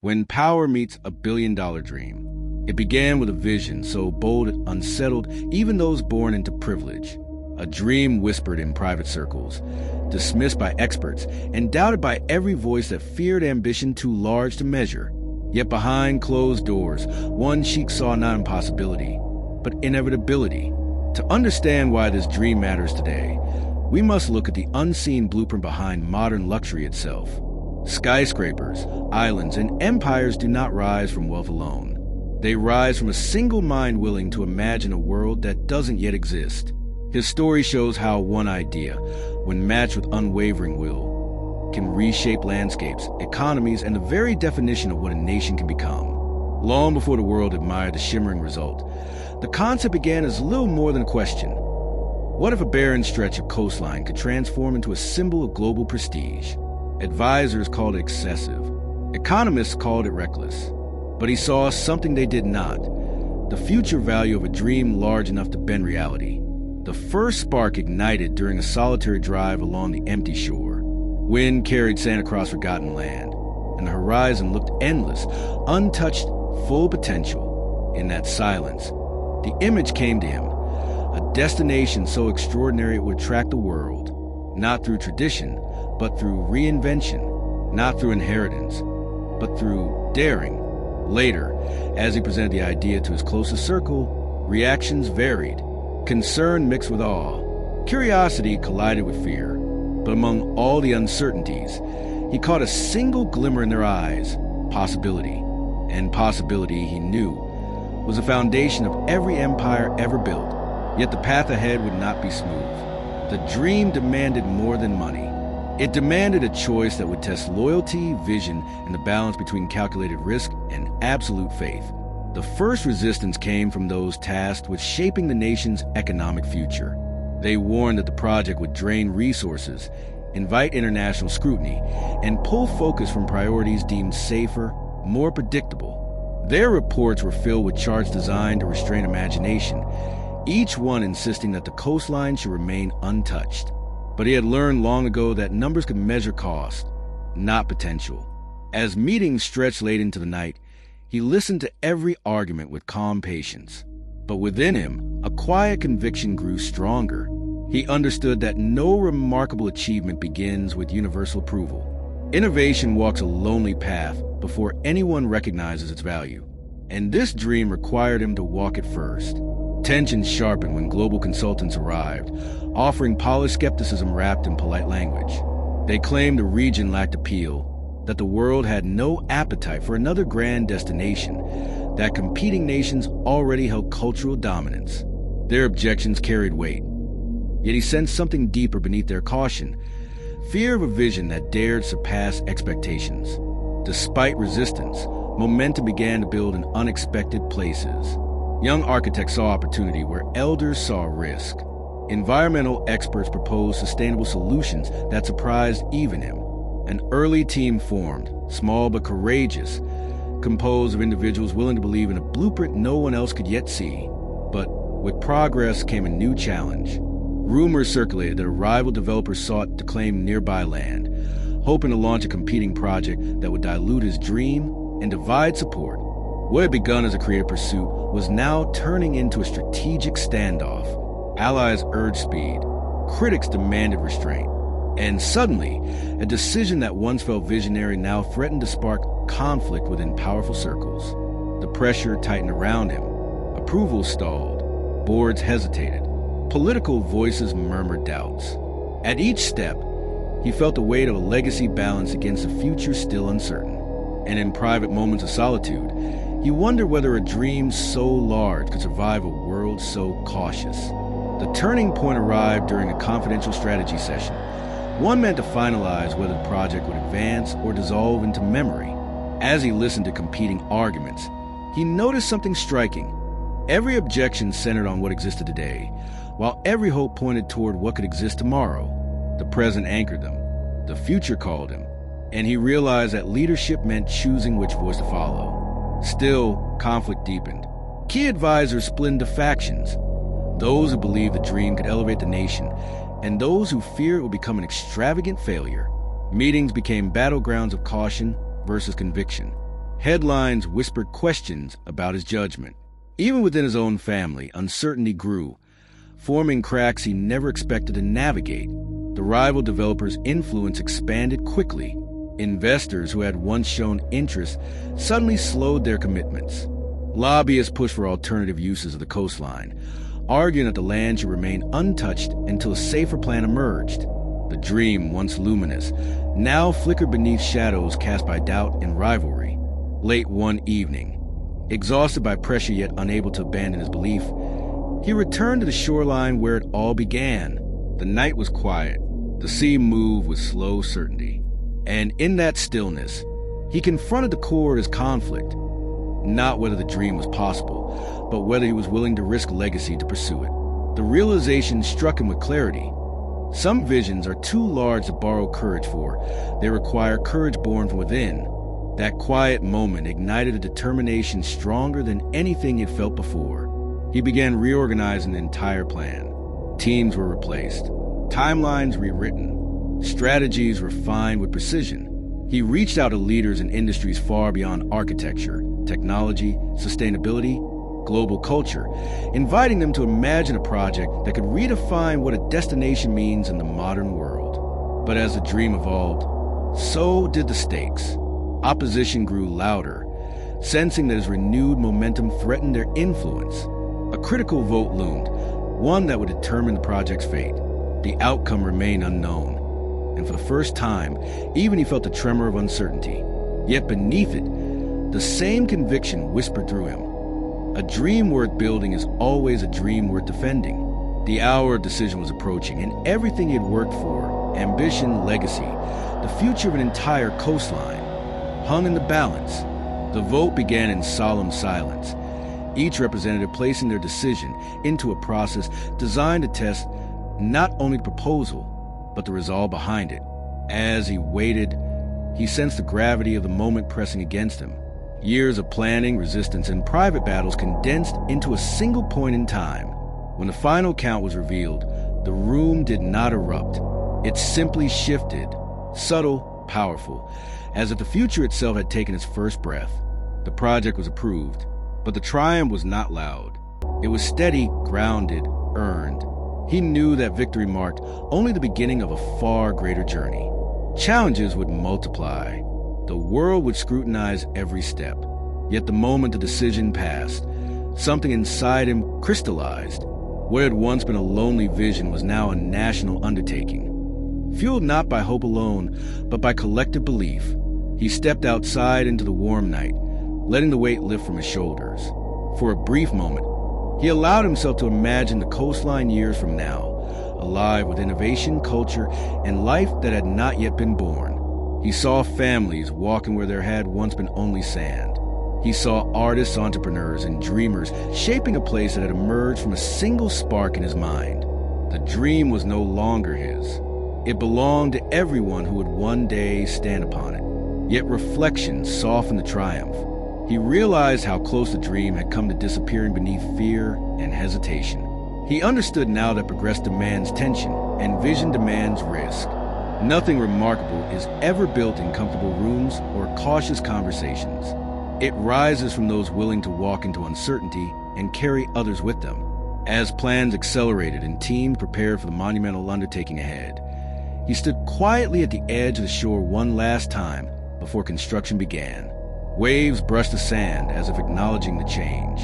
When power meets a billion-dollar dream. It began with a vision so bold it unsettled even those born into privilege. A dream whispered in private circles, dismissed by experts, and doubted by every voice that feared ambition too large to measure. Yet behind closed doors, one Sheikh saw not impossibility, but inevitability. To understand why this dream matters today, we must look at the unseen blueprint behind modern luxury itself. Skyscrapers, islands, and empires do not rise from wealth alone. They rise from a single mind willing to imagine a world that doesn't yet exist. His story shows how one idea, when matched with unwavering will, can reshape landscapes, economies, and the very definition of what a nation can become. Long before the world admired the shimmering result, the concept began as little more than a question. What if a barren stretch of coastline could transform into a symbol of global prestige? Advisors called it excessive. Economists called it reckless. But he saw something they did not: the future value of a dream large enough to bend reality. The first spark ignited during a solitary drive along the empty shore. Wind carried sand across forgotten land, and the horizon looked endless, untouched, full potential. In that silence, the image came to him, a destination so extraordinary it would attract the world, not through tradition, but through reinvention, not through inheritance, but through daring. Later, as he presented the idea to his closest circle, reactions varied. Concern mixed with awe. Curiosity collided with fear. But among all the uncertainties, he caught a single glimmer in their eyes: possibility. And possibility, he knew, was the foundation of every empire ever built. Yet the path ahead would not be smooth. The dream demanded more than money. It demanded a choice that would test loyalty, vision, and the balance between calculated risk and absolute faith. The first resistance came from those tasked with shaping the nation's economic future. They warned that the project would drain resources, invite international scrutiny, and pull focus from priorities deemed safer, more predictable. Their reports were filled with charts designed to restrain imagination, each one insisting that the coastline should remain untouched. But he had learned long ago that numbers could measure cost, not potential. As meetings stretched late into the night, he listened to every argument with calm patience. But within him, a quiet conviction grew stronger. He understood that no remarkable achievement begins with universal approval. Innovation walks a lonely path before anyone recognizes its value. And this dream required him to walk it first. Tensions sharpened when global consultants arrived, offering polished skepticism wrapped in polite language. They claimed the region lacked appeal, that the world had no appetite for another grand destination, that competing nations already held cultural dominance. Their objections carried weight. Yet he sensed something deeper beneath their caution: fear of a vision that dared surpass expectations. Despite resistance, momentum began to build in unexpected places. Young architects saw opportunity where elders saw risk. Environmental experts proposed sustainable solutions that surprised even him. An early team formed, small but courageous, composed of individuals willing to believe in a blueprint no one else could yet see. But with progress came a new challenge. Rumors circulated that a rival developer sought to claim nearby land, hoping to launch a competing project that would dilute his dream and divide support. What had begun as a creative pursuit was now turning into a strategic standoff. Allies urged speed. Critics demanded restraint. And suddenly, a decision that once felt visionary now threatened to spark conflict within powerful circles. The pressure tightened around him. Approval stalled. Boards hesitated. Political voices murmured doubts. At each step, he felt the weight of a legacy balanced against a future still uncertain. And in private moments of solitude, he wondered whether a dream so large could survive a world so cautious. The turning point arrived during a confidential strategy session, one meant to finalize whether the project would advance or dissolve into memory. As he listened to competing arguments, he noticed something striking. Every objection centered on what existed today, while every hope pointed toward what could exist tomorrow. The present anchored them. The future called him. And he realized that leadership meant choosing which voice to follow. Still, conflict deepened. Key advisors split into factions: those who believed the dream could elevate the nation, and those who feared it would become an extravagant failure. Meetings became battlegrounds of caution versus conviction. Headlines whispered questions about his judgment. Even within his own family, uncertainty grew, forming cracks he never expected to navigate. The rival developers' influence expanded quickly. Investors who had once shown interest suddenly slowed their commitments. Lobbyists pushed for alternative uses of the coastline, arguing that the land should remain untouched until a safer plan emerged. The dream, once luminous, now flickered beneath shadows cast by doubt and rivalry. Late one evening, exhausted by pressure yet unable to abandon his belief, he returned to the shoreline where it all began. The night was quiet. The sea moved with slow certainty. And in that stillness, he confronted the core of his conflict. Not whether the dream was possible, but whether he was willing to risk legacy to pursue it. The realization struck him with clarity. Some visions are too large to borrow courage for. They require courage born from within. That quiet moment ignited a determination stronger than anything he'd felt before. He began reorganizing the entire plan. Teams were replaced, timelines rewritten, strategies refined with precision. He reached out to leaders in industries far beyond architecture, technology, sustainability, global culture, inviting them to imagine a project that could redefine what a destination means in the modern world. But as the dream evolved, so did the stakes. Opposition grew louder, sensing that his renewed momentum threatened their influence. A critical vote loomed, one that would determine the project's fate. The outcome remained unknown, and for the first time, even he felt a tremor of uncertainty. Yet beneath it, the same conviction whispered through him. A dream worth building is always a dream worth defending. The hour of decision was approaching, and everything he had worked for, ambition, legacy, the future of an entire coastline, hung in the balance. The vote began in solemn silence, each representative placing their decision into a process designed to test not only the proposal, but the resolve behind it. As he waited, he sensed the gravity of the moment pressing against him. Years of planning, resistance, and private battles condensed into a single point in time. When the final count was revealed, the room did not erupt. It simply shifted, subtle, powerful, as if the future itself had taken its first breath. The project was approved, but the triumph was not loud. It was steady, grounded, earned. He knew that victory marked only the beginning of a far greater journey. Challenges would multiply. The world would scrutinize every step. Yet the moment the decision passed, something inside him crystallized. What had once been a lonely vision was now a national undertaking. Fueled not by hope alone, but by collective belief, he stepped outside into the warm night, letting the weight lift from his shoulders. For a brief moment, he allowed himself to imagine the coastline years from now, alive with innovation, culture, and life that had not yet been born. He saw families walking where there had once been only sand. He saw artists, entrepreneurs, and dreamers shaping a place that had emerged from a single spark in his mind. The dream was no longer his. It belonged to everyone who would one day stand upon it. Yet reflection softened the triumph. He realized how close the dream had come to disappearing beneath fear and hesitation. He understood now that progress demands tension and vision demands risk. Nothing remarkable is ever built in comfortable rooms or cautious conversations. It rises from those willing to walk into uncertainty and carry others with them. As plans accelerated and teams prepared for the monumental undertaking ahead, he stood quietly at the edge of the shore one last time before construction began. Waves brushed the sand as if acknowledging the change.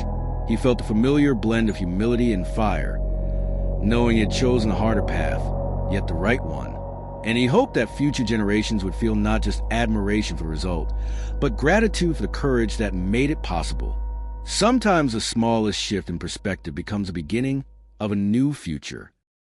He felt the familiar blend of humility and fire, knowing he had chosen a harder path, yet the right one. And he hoped that future generations would feel not just admiration for the result, but gratitude for the courage that made it possible. Sometimes the smallest shift in perspective becomes the beginning of a new future.